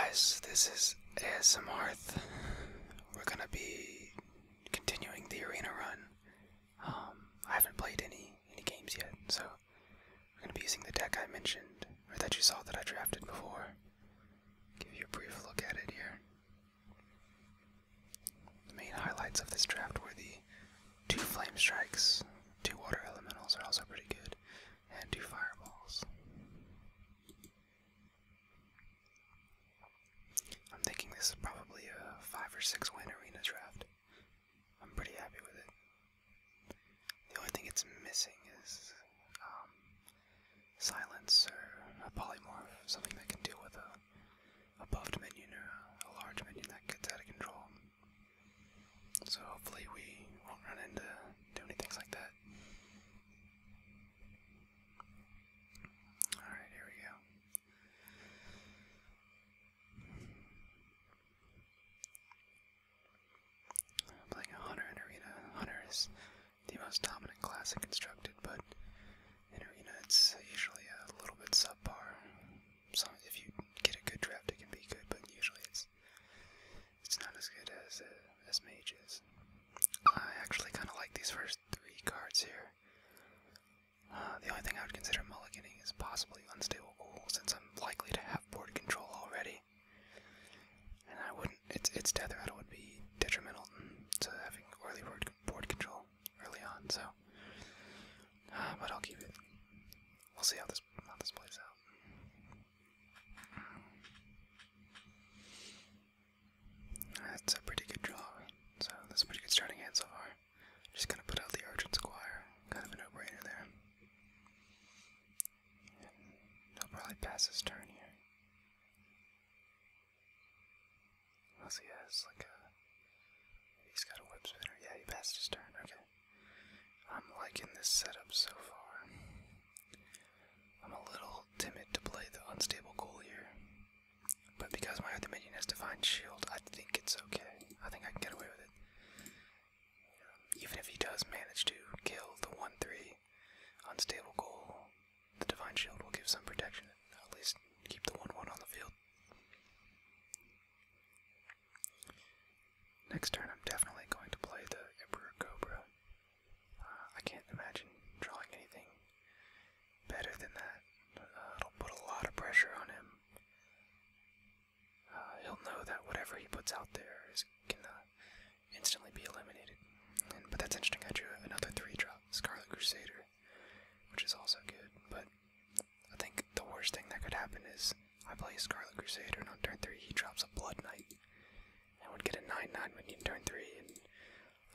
guys, this is ASM Hearth. We're gonna be continuing the arena run. I haven't played any games yet, so we're gonna be using the deck I mentioned, or that you saw that I drafted before. Give you a brief look at it here. The main highlights of this draft were the 2 flame strikes, 2 water elementals are also pretty good, and 2 fireballs. I'm thinking this is probably a 5 or 6 win arena draft. I'm pretty happy with it. The only thing it's missing is silence or a polymorph, something that can deal with a buffed minion or a large minion that gets out of control. So hopefully we won't run into too many things like that. Alright, here we go. I'm playing a Hunter in Arena. Hunter is the most dominant class and constructed, but in Arena it's usually a little bit subpar. So if you get a good draft it can be good, but usually it's not as good as Mage is. I actually kind of like these first 3 cards here. The only thing I would consider mulliganing is possibly Unstable Ghoul, since I'm likely to have board control already. And I wouldn't, its Death Rattle would be detrimental to having early board control early on, so. But I'll keep it. We'll see how this plays out. That's a pretty good draw, so that's a pretty good starting hand so far. Just gonna put out the Argent Squire, kind of a no-brainer there. And he'll probably pass his turn here. Unless he has like he's got a whip spinner. Yeah, he passed his turn, okay. I'm liking this setup so far. I'm a little timid to play the Unstable Ghoul here, but because my other minion has Divine Shield, I think it's okay. I think I can get away with it. Even if he does manage to kill the 1/3 Unstable Ghoul, the Divine Shield will give some protection, at least keep the 1/1 on the field. Next turn I'm definitely going to play the Emperor Cobra. I can't imagine drawing anything better than that. It'll put a lot of pressure on him. He'll know that whatever he puts out there can instantly be eliminated. But that's interesting. I drew another 3-drop, Scarlet Crusader, which is also good. But I think the worst thing that could happen is I play Scarlet Crusader, and on turn 3 he drops a Blood Knight, and would get a 9/9 minion turn 3. And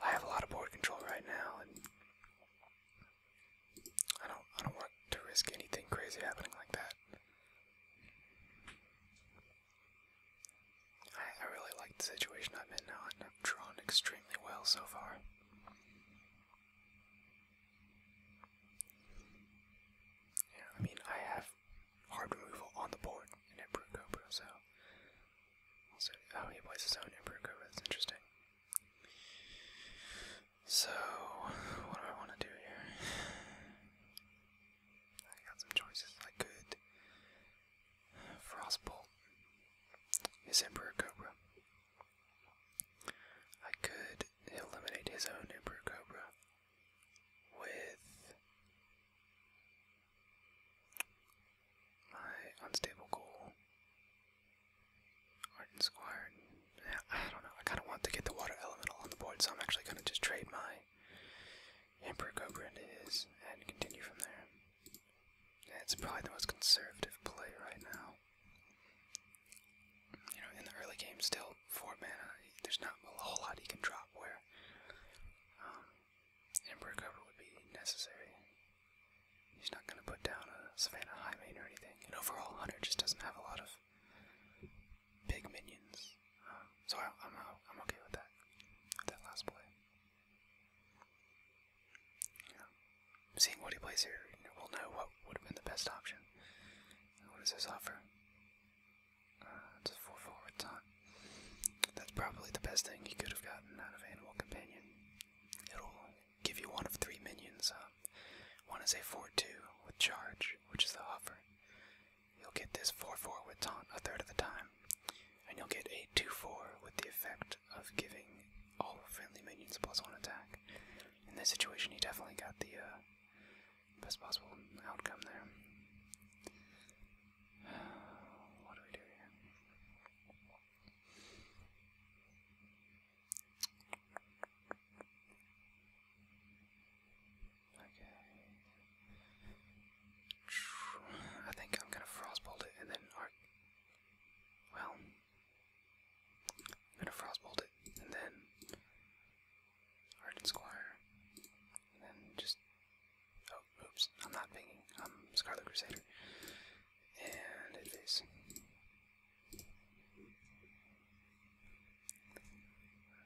I have a lot of board control right now, and I don't want to risk anything crazy happening like that. I really like the situation I'm in now, and I've drawn extremely well so far. Yeah, I mean, I have hard removal on the board in Emperor Cobra, so also, oh, he plays his own Emperor Cobra, that's interesting. So, what do I want to do here? I got some choices. I could Frostbolt his Emperor Cobra. I could eliminate his own Emperor Cobra with my Unstable Ghoul, Ardent Squire. I don't know, I kind of want to get the water elemental on the board, so I'm actually going to just trade my Emperor Cobra into his and continue from there. Yeah, it's probably the most conservative play right now. You know, in the early game, still 4 mana, there's not a whole lot he can drop where Emperor Cobra would be necessary. He's not going to put down a Savannah High Main or anything, and overall Hunter just doesn't have a lot of big minions. So I'm okay with that last play. You know, seeing what he plays here, you know, we'll know what would have been the best option. What does this offer? It's a 4/4 with taunt. That's probably the best thing he could have gotten out of Animal Companion. It'll give you one of 3 minions. One is a 4/2 with charge, which is the offer. You'll get this 4/4 with taunt a third of the time. effect of giving all friendly minions +1 attack. In this situation, he definitely got the best possible outcome there. What do we do here? Okay. I think I'm gonna frostbolt it and then I'm gonna frostbolt it and then Argent Squire, and then just, oh, oops, I'm not pinging, I'm Scarlet Crusader, and Advance.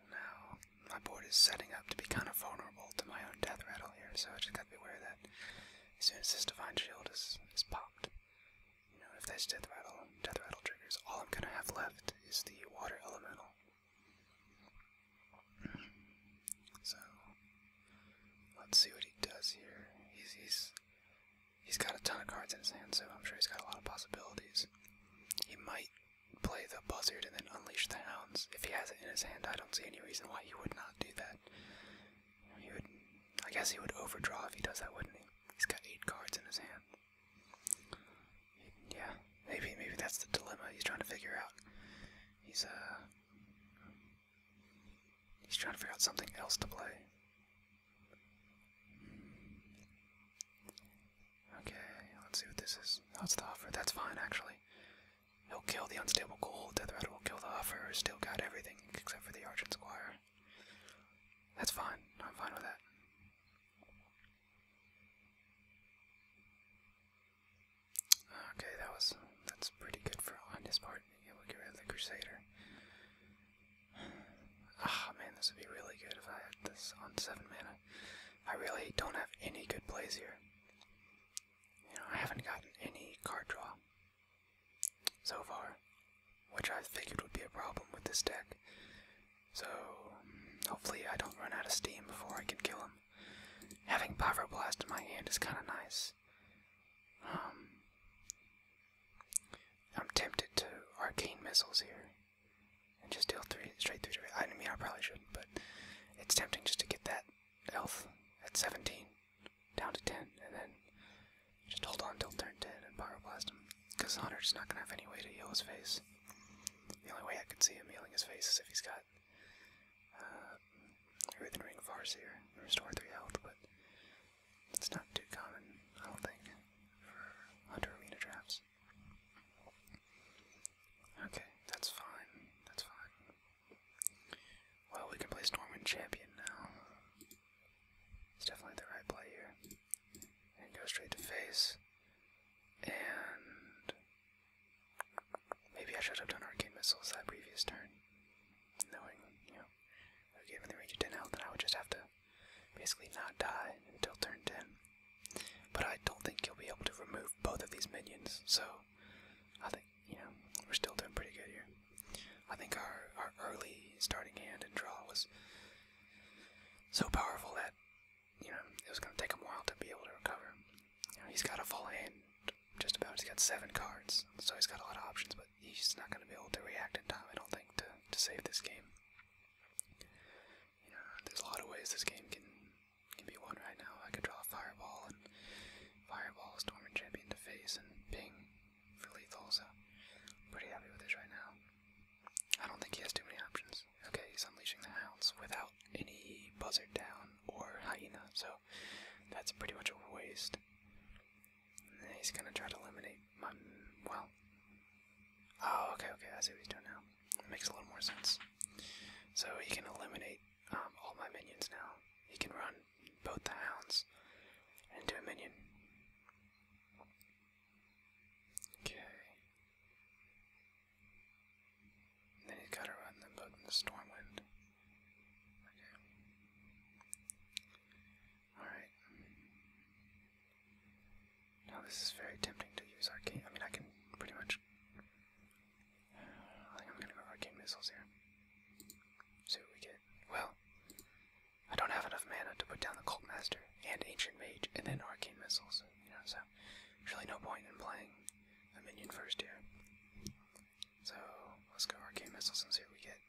Now, my board is setting up to be kind of vulnerable to my own Death Rattle here, so I just gotta be aware that as soon as this Divine Shield is popped, you know, if this Death Rattle triggers, all I'm gonna have left is the Water Elemental. So, let's see what he does here. He's got a ton of cards in his hand, so I'm sure he's got a lot of possibilities. He might play the Buzzard and then unleash the Hounds. If he has it in his hand, I don't see any reason why he would not do that. I guess he would overdraw if he does that, wouldn't he? He's got 8 cards in his hand. Yeah, maybe that's the dilemma he's trying to figure out. He's trying to figure out something else to play. Okay, let's see what this is. Oh, it's the Offer. That's fine, actually. He'll kill the Unstable Gold. Death Rattle will kill the Offer. Still got everything except for the Argent Squire. That's fine. I'm fine with that. Okay, that's pretty good for on his part. We'll get rid of the Crusader. Ah, man, this would be really good if I had this on 7 mana. I really don't have any good plays here. You know, I haven't gotten any card draw so far, which I figured would be a problem with this deck. So, hopefully I don't run out of steam before I can kill him. Having Pyroblast in my hand is kind of nice. I'm tempted to Arcane Missiles here and just deal straight through. I mean, I probably shouldn't, but it's tempting just to get that health at 17 down to 10, and then just hold on until turn 10 and Pyroblast him, because Hunter's not going to have any way to heal his face. The only way I could see him healing his face is if he's got Earthen Ring Farseer and restore 3 health, but it's not too common, I don't think, for Hunter Arena drafts. Okay, that's fine. That's fine. Well, we can play Stormwind Champion now. It's definitely the right play here. And go straight to face. And maybe I should have done Arcane Missiles that previous turn. Knowing, you know, if I gave him the range of 10 health, then I would just have to basically not die until turn 10. But I don't think you'll be able to remove both of these minions, so I think, you know, we're still doing pretty good here. I think our early starting hand and draw was so powerful that, you know, it was going to take him a while to be able to recover. You know, he's got a full hand, just about. He's got 7 cards, so he's got a lot of options, but he's not going to be able to react in time, I don't think, to save this game. You know, there's a lot of ways this game can be won right now. I could draw a Fireball and Fireball Stormwind Champion to face and ping for lethal, so pretty happy with this right now. I don't think he has too many options. Okay, he's unleashing the Hounds without any Buzzard down or Hyena, so that's pretty much a waste. And he's gonna try to eliminate my, well, oh, okay, I see what he's doing now. It makes a little more sense. So he can eliminate all my minions now. He can run both the Hounds into a minion. Okay. And then he's got to run them both in the Stormwind. Okay. Alright. Now this is very tempting to use Arcane. I mean, I can pretty much... I think I'm going to go Arcane Missiles here. See what we get. Well, I don't have enough mana to put down the Cult Master and Ancient Mage and then Arcane Missiles, you know, so there's really no point in playing a minion first here. So let's go Arcane Missiles and see what we get.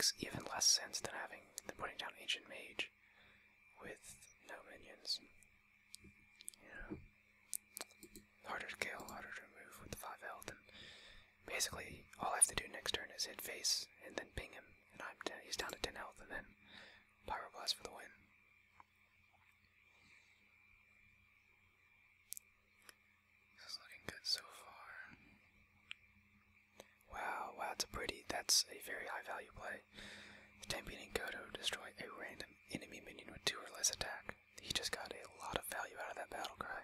makes even less sense than putting down Ancient Mage with no minions. You know, harder to kill, harder to remove with the 5 health, and basically all I have to do next turn is hit face and then ping him, and he's down to 10 health, and then Pyroblast for the win. This is looking good so far. Wow, that's a very high value play. Stampede and Goto destroy a random enemy minion with 2 or less attack. He just got a lot of value out of that battle cry.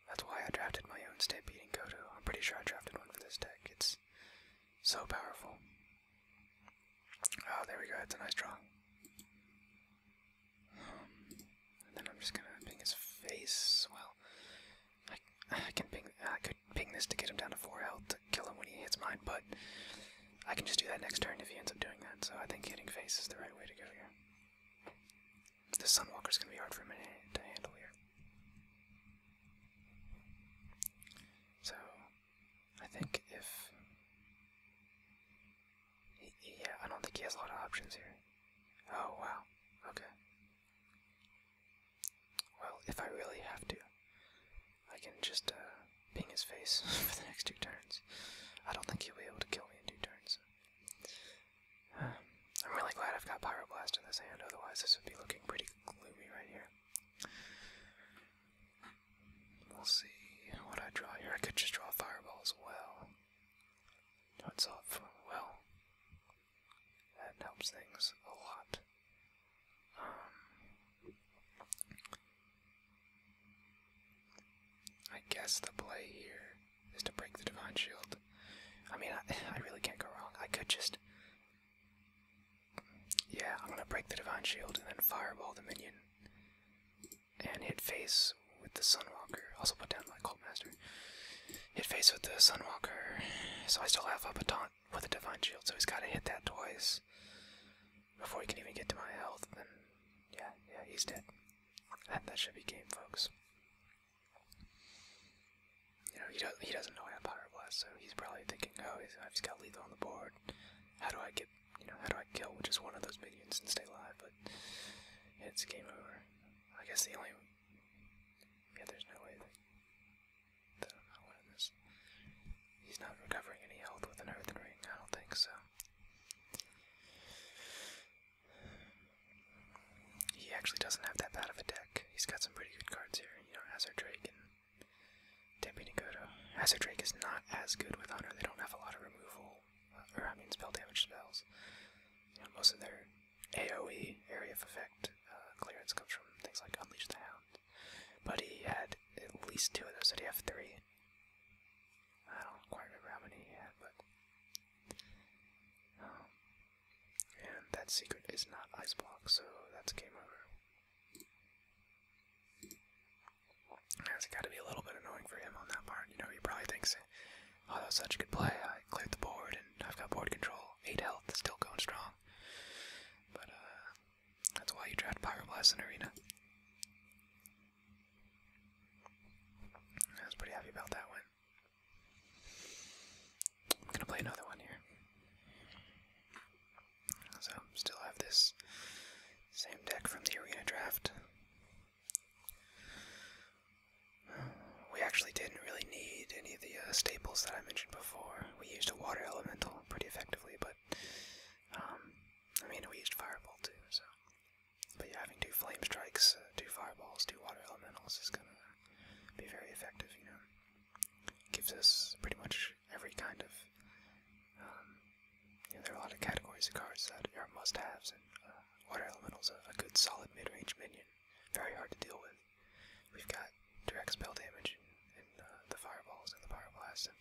That's why I drafted my own Stampede and Goto. I'm pretty sure I drafted one for this deck. It's so powerful. Oh, there we go. That's a nice draw. And then I'm just gonna ping his face. Well, I could ping this to get him down to 4 health to kill him when he hits mine, but I can just do that next turn if he ends up doing that. So I think hitting face is the right way to go here. The Sunwalker's gonna be hard for him to handle here. So I think if yeah, I don't think he has a lot of options here. Oh wow, okay. Well, if I really have to, I can just ping his face for the next 2 turns. I don't think he'll be able to kill me in 2 turns. I'm really glad I've got Pyroblast in this hand, otherwise this would be looking pretty gloomy right here. We'll see what I draw here. I could just draw a Fireball as well. No, it's off. Well, that helps things a lot. I guess the play here is to break the Divine Shield. I mean, I really can't go wrong. I could just... Yeah, I'm gonna break the Divine Shield and then Fireball the minion. And hit face with the Sunwalker. Also put down my Cult Master. Hit face with the Sunwalker. So I still have up a taunt with a Divine Shield, so he's gotta hit that twice before he can even get to my health. Then, yeah, he's dead. That should be game, folks. You know, he doesn't know I have Pyroblast, so he's probably thinking, oh, he's got lethal on the board. How do I kill just one of those minions and stay alive? But it's game over. I guess the only... Yeah, there's no way that I'm winning this. He's not recovering any health with an Earthen Ring, I don't think so. He actually doesn't have that bad of a deck. He's got some pretty good cards here, you know, Hazard Drake and Stampede and Goto. Hazard Drake is not as good with Hunter. They don't have a lot of removal, spell damage spells. You know, most of their AoE, area of effect, clearance comes from things like Unleash the Hound. But he had at least 2 of those. Did he have 3? I don't quite remember how many he had, but... and that secret is not Ice Block, so that's game over. It's gotta be a little bit annoying for him on that part. You know, he probably thinks, oh, that was such a good play. I cleared the board and I've got board control. 8 health, still going strong. But, that's why you draft Pyroblast in Arena. I was pretty happy about that one. I'm gonna play another one here. So, still have this same deck from the Arena draft. We actually didn't really need any of the staples that I mentioned before. We used a Water Elemental pretty effectively, but, I mean, we used Fireball too, so. But yeah, having 2 Flame Strikes, 2 Fireballs, 2 Water Elementals is gonna be very effective, you know. Gives us pretty much every kind of, you know, there are a lot of categories of cards that are must-haves, and Water Elemental's a good solid mid-range minion. Very hard to deal with. We've got direct spell damage and the Fireballs and the Pyroblast, and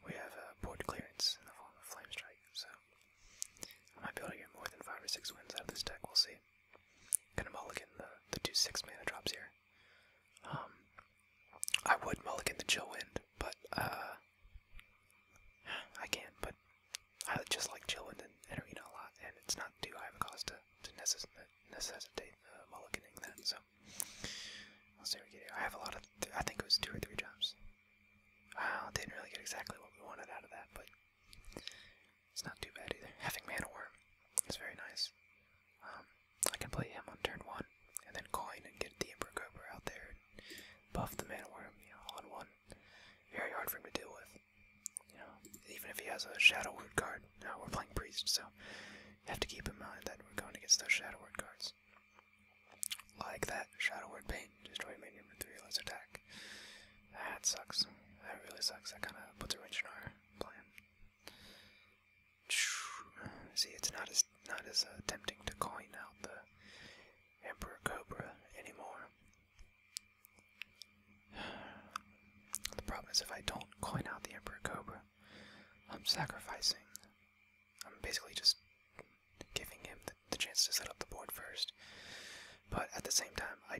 we have board clearance in the form of Flame Strike, so I might be able to get more than 5 or 6 wins out of this deck, we'll see. Gonna mulligan the 2 6-mana drops here. I would mulligan the Chill Wind, but I can't, but I just like Chill Wind in Arena a lot, and it's not too high of a cost to necessitate mulliganing that, so we'll see what we get here. I have a lot of, I think it was 2 or 3 jumps. Didn't really get exactly what we wanted out of that, but it's not too bad either. Having mana has a Shadow Word card. Now we're playing Priest, so you have to keep in mind that we're going against those Shadow Word cards. Like that Shadow Word Pain, destroy minion with 3 less attack. That sucks. That really sucks. That kind of puts a wrench in our plan. See, it's not as tempting to coin out the Emperor Cobra anymore. The problem is if I don't coin out the Emperor Cobra, I'm sacrificing. I'm basically just giving him the chance to set up the board first. But at the same time, I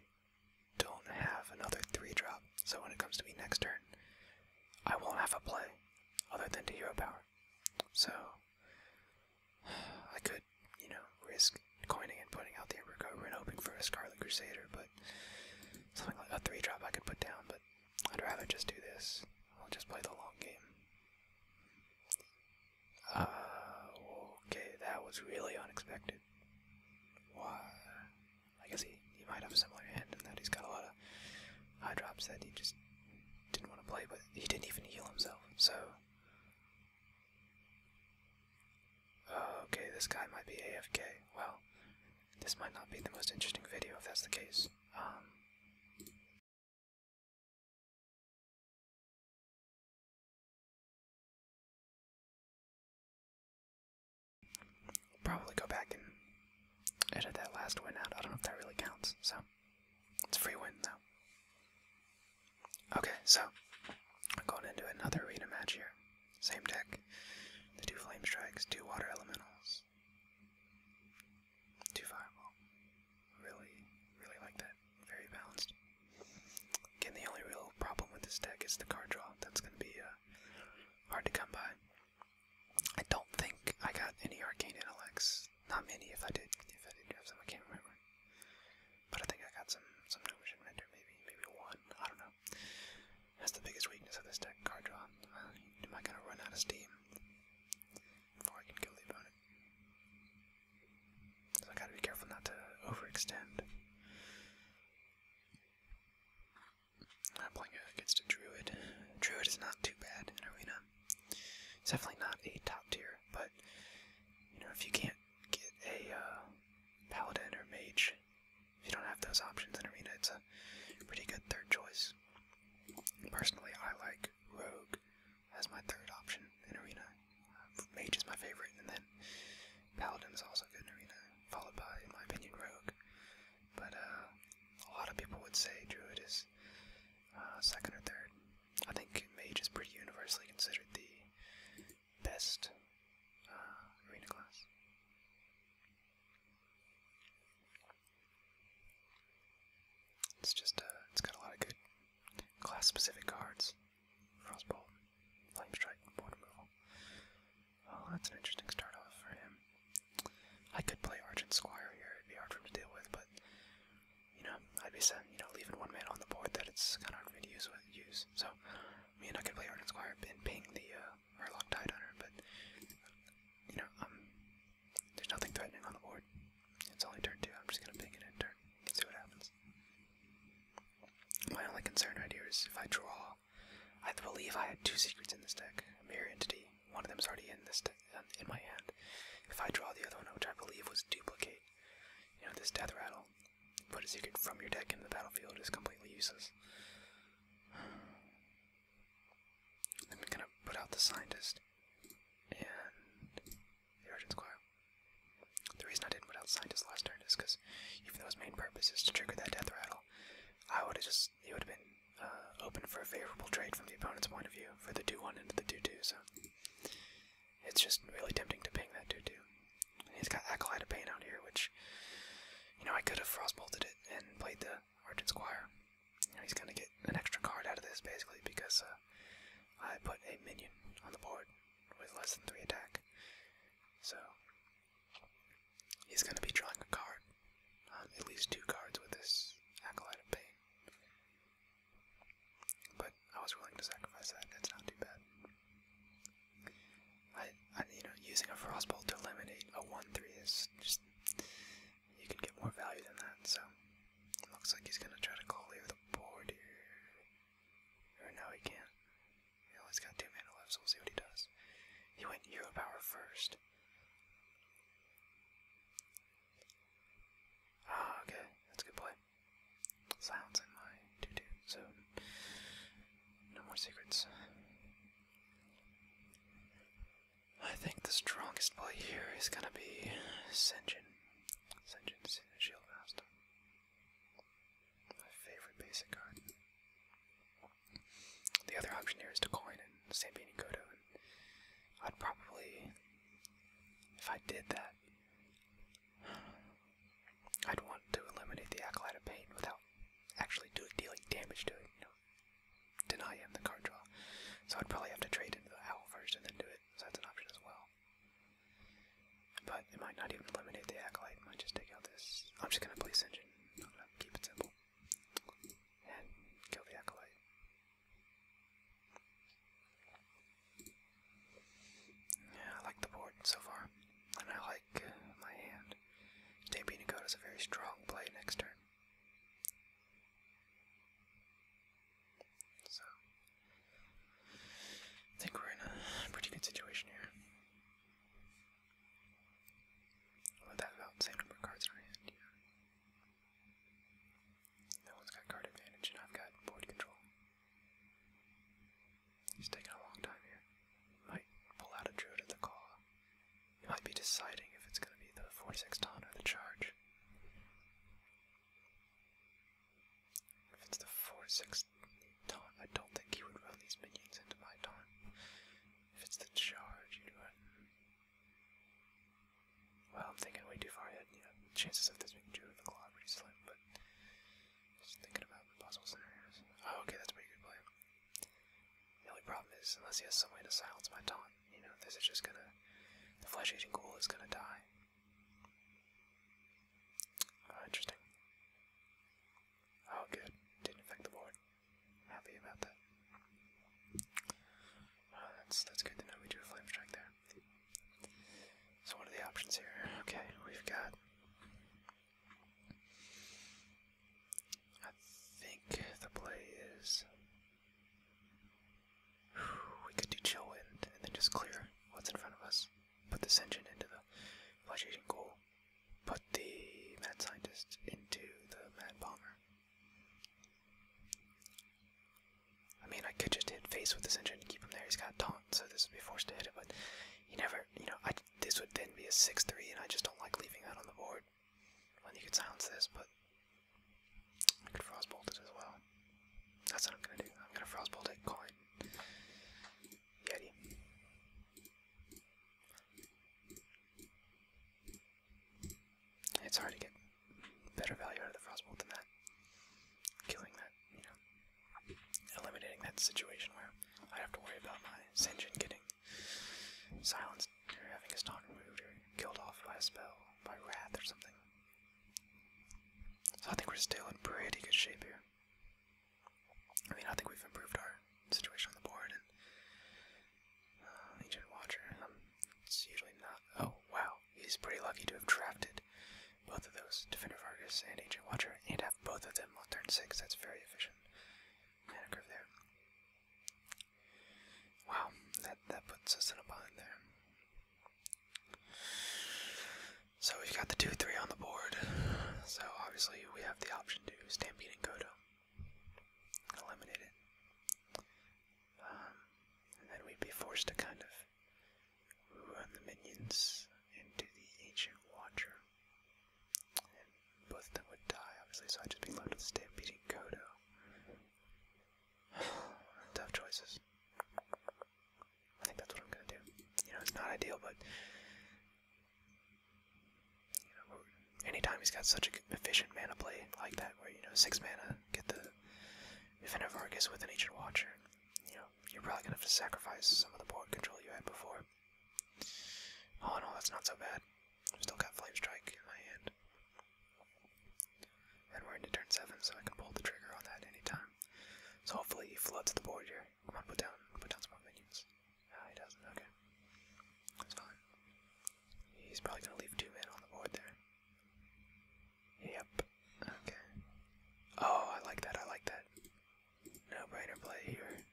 don't have another 3-drop, so when it comes to me next turn, I won't have a play other than to hero power. So I could, you know, risk coining and putting out the Emperor Cobra and hoping for a Scarlet Crusader, but something like a 3-drop I could put down, but I'd rather just do this. I'll just play the long game. Okay, that was really unexpected. Why? I guess he might have a similar hand in that he's got a lot of high drops that he just didn't want to play, but he didn't even heal himself, so... Okay, this guy might be AFK. Well, this might not be the most interesting video if that's the case. Probably go back and edit that last win out. I don't know if that really counts, so it's a free win though. Okay, so I'm going into another arena match here. Same deck. The 2 flame strikes, 2 water elementals, 2 fireball. Really like that. Very balanced. Again, the only real problem with this deck is the card draw. That's going to be hard to come by. I don't think I got any arcane intellects. Not many. If I did have some, I can't remember. But I think I got some gnomish inventor, maybe 1. I don't know. That's the biggest weakness of this deck, card draw. Am I gonna run out of steam before I can kill the opponent? So I gotta be careful not to overextend. I'm playing against a Druid. Druid is not too bad in Arena. It's definitely not a top tier, but you know, if you can't get a Paladin or Mage, if you don't have those options in Arena, it's a pretty good third choice. Personally, I like Rogue as my third option in Arena. Mage is my favorite, and then Paladin is also good in Arena, followed by, in my opinion, Rogue. But a lot of people would say Druid is second or third. I think Mage is pretty universally considered the best arena class. It's just, it's got a lot of good class-specific cards. Frostbolt, Flame Strike, Board Removal. Oh, that's an interesting start off for him. I could play Argent Squire here, it'd be hard for him to deal with, but, you know, I'd be leaving 1 man on the board that it's kind of hard for me to use. So, I mean, I could play Argent Squire and ping the Murloc Tide Hunter, but, you know, there's nothing threatening on the board. It's only turn 2, I'm just gonna ping it in turn, see what happens. My only concern right here is if I draw, I believe I had 2 secrets in this deck, Mirror Entity, one of them's already in this deck, in my hand. If I draw the other one, which I believe was Duplicate, you know, this Death Rattle, put a secret from your deck in the battlefield is completely useless. I'm gonna put out the Scientist and the Argent Squire. The reason I didn't put out Scientist last turn is because even though his main purpose is to trigger that Death Rattle, he would have been open for a favorable trade from the opponent's point of view for the 2-1 into the 2-2, so it's just really tempting to ping that 2-2. He's got Acolyte of Pain out here, which, you know, I could have Frostbolted it and played the Argent Squire. You know, he's gonna get an extra card out of this, basically, because I put a minion on the board with less than 3 attack. So, he's gonna be drawing a card, at least 2 cards with this Acolyte of Pain. But I was willing to sacrifice that, that's not too bad. You know, using a Frostbolt to eliminate a 1-3 is just, you can get more value than that, so it looks like he's gonna try to clear the board here. Or no, he can't. He's got 2 mana left, so we'll see what he does. He went hero power first. Ah, okay, that's a good play. Silence in my 2-2, so no more secrets. I think the strongest play here is gonna be Senjin. Senjin's Shield Master. My favorite basic card. The other option here is to coin and Stampede Goto, and I'd probably, if I did that, I'd want to eliminate the Acolyte of Pain without actually dealing damage to it, you know, deny him the card draw. So I'd probably have to trade into the Owl first and then do it, so that's an option as well. But it might not even eliminate the Acolyte, it might just take out this. I'm just gonna play Sinjin. I'm gonna keep it simple. And kill the Acolyte. Yeah, I like the board so far. And I like my hand. Stampede Goto is a very strong play next turn. So, I think we're in a pretty good situation here. With that about the same number of cards in our hand, yeah. No one's got card advantage, and I've got board control. He's taking a long time here. Might pull out a Druid at the call. He might be deciding if it's going to be the 4-6 taunt or the charge. If it's the 4-6 taunt, I don't think he would run these minions into my taunt. If it's the charge, you'd run. Well, I'm thinking way too far ahead. You know, chances of this being Druid with the claw are pretty slim, but just thinking about the possible scenarios. Oh, okay, that's a pretty good play. The only problem is, unless he has some way to silence my taunt, you know, this is just gonna. The Flesh Eating Ghoul is gonna die. Oh, interesting. Oh, good. Didn't affect the board. Happy about that. That's good to know. We drew a Flame Strike there. So what are the options here? Okay, we've got. I think the play is. We could do Chill Wind and then just clear what's in front of us. Put this engine into the Flesh Eating Ghoul. Put the Mad Scientist into the Mad Bomber. I mean, I could just hit face with this engine and keep him there. He's got taunt, so this would be forced to hit it, but he never, you know, this would then be a 6-3, and I just don't like leaving that on the board when you could silence this, but I could Frostbolt it as well. That's what I'm gonna do. I'm gonna Frostbolt it, coin. Yeti. It's hard to get better value out of the Frostbolt than that. Killing that, you know, eliminating that situation where I'd have to worry about my Senjin getting silenced or having his taunt removed or killed off by a spell, by Wrath or something. So I think we're still in pretty good shape here. I mean, I think we've improved our situation on the board, and Ancient Watcher, it's usually not. Oh, wow, he's pretty lucky to have drafted both of those, Defender of Argus and Ancient Watcher, and have both of them on turn 6. That's very efficient. Mana curve there. Wow, that puts us in a bind there. So we've got the 2-3 on the board. So obviously we have the option to Stampede Goto. Eliminate it. And then we'd be forced to kind of run the minions into the Ancient Watcher. And both of them would die, obviously, so I'd just be left with Stampede Goto. Tough choices. I think that's what I'm gonna do. You know, it's not ideal, but you know, anytime he's got such an efficient mana play like that, where you know 6 mana, get the Defender of Argus with an Ancient Watcher, you know, you're probably gonna have to sacrifice some of the board control you had before. Oh no, that's not so bad. Still got Flame Strike in my hand, and we're into turn 7, so I can pull the trigger on that anytime. So hopefully he floods the board here. Come on, put down some more minions. No, he doesn't. Okay, that's fine. He's probably gonna leave 2 men on the board there. Yep. Okay. Oh, I like that. I like that. No-brainer play here.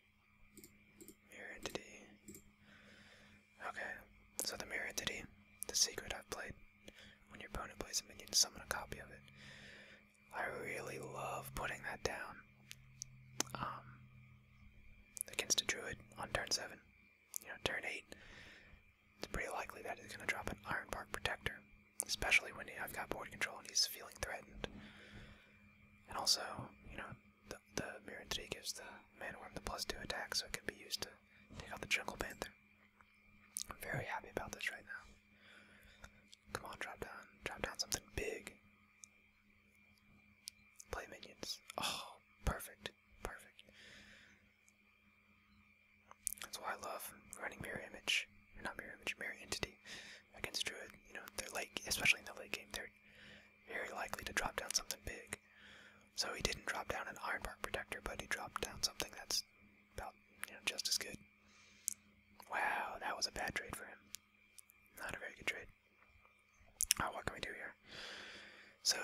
Mirror Entity. Okay. raise a minion to summon a copy of it. I really love putting that down against a Druid on turn 7. You know, turn 8, it's pretty likely that he's going to drop an Iron Bark Protector, especially when I've got board control and he's feeling threatened. And also, you know, the Mirror Entity gives the Mana Worm the +2 attack, so it can be used to take out the Jungle Panther. I'm very happy about this right now. Come on, drop down something big. Play minions. Oh, perfect, perfect. That's why I love running Mirror Entity against Druid. You know, they're especially in the late game, they're very likely to drop down something big. So he didn't drop down an Iron Bark Protector, but he dropped down something that's about, you know, just as good. Wow, that was a bad trade for him. Not a very good trade. Oh, what can we do here? So,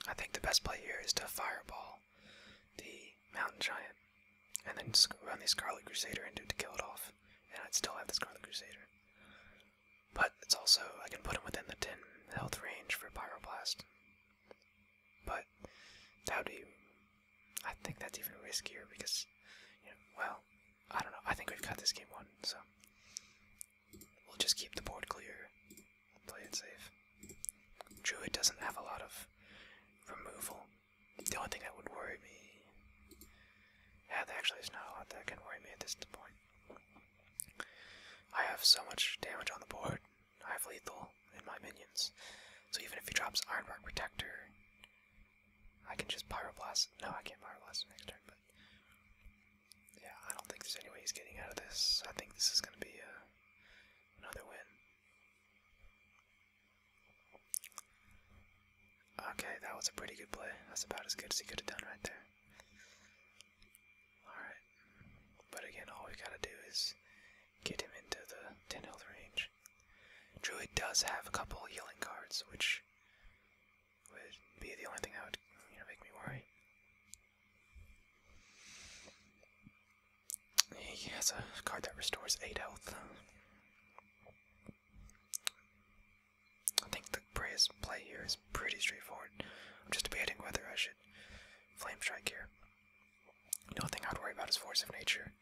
I think the best play here is to Fireball the Mountain Giant, and then run the Scarlet Crusader into it to kill it off, and I'd still have the Scarlet Crusader. But it's also, I can put him within the 10 health range for Pyroblast. But that would be, I think that's even riskier because, you know, well, I don't know, I think we've got this game won, so we'll just keep the board clear, play it safe. Druid doesn't have a lot of removal. The only thing that would worry me, actually there's not a lot that can worry me at this point. I have so much damage on the board. I have lethal in my minions. So even if he drops Iron Bark Protector, I can just Pyroblast. No, I can't Pyroblast next turn, but yeah, I don't think there's any way he's getting out of this. I think this is going to be another win. Okay, that was a pretty good play. That's about as good as he could have done right there. Alright. But again, all we gotta do is get him into the 10 health range. Druid does have a couple healing cards, which would be the only thing that would, you know, make me worry. He has a card that restores 8 health. I think the play here is pretty straightforward. I'm just debating whether I should Flame Strike here. The only thing I would worry about is Force of Nature,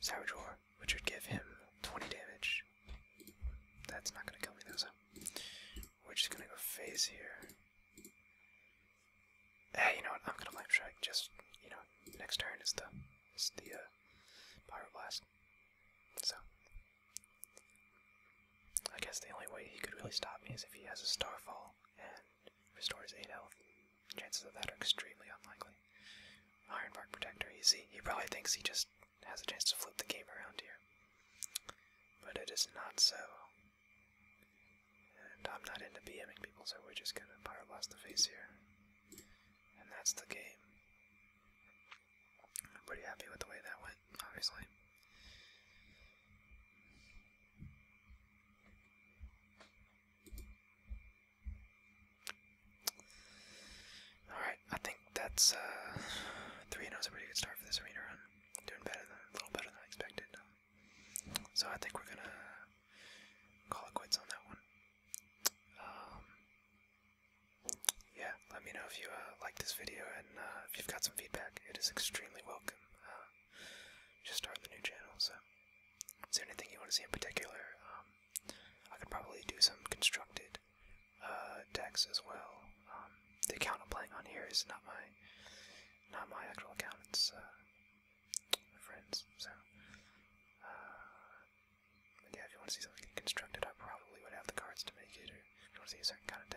Savage Roar, which would give him 20 damage. That's not going to kill me though, so we're just going to go phase here. Hey, you know what? I'm going to Flame Strike. Just, you know, next turn is the Pyroblast. So I guess the only way he could really stop me is if he has a Starfall and restores 8 health. Chances of that are extremely unlikely. Iron Bark Protector, easy. He probably thinks he just has a chance to flip the game around here. But it is not so. And I'm not into BMing people, so we're just gonna Pyroblast the face here. And that's the game. I'm pretty happy with the way that went, obviously. Alright, I think that's 3-0 is a pretty good start for this arena run. Doing better than, a little better than I expected. So I think we're gonna call it quits on that one. Yeah, let me know if you like this video, and if you've got some feedback, it is extremely welcome. Just starting the new channel, so is there anything you want to see in particular? I could probably do some constructed decks as well. The account I'm playing on here is not my actual account, it's my friend's, so but yeah, if you want to see something constructed, I probably would have the cards to make it, or if you want to see a certain kind of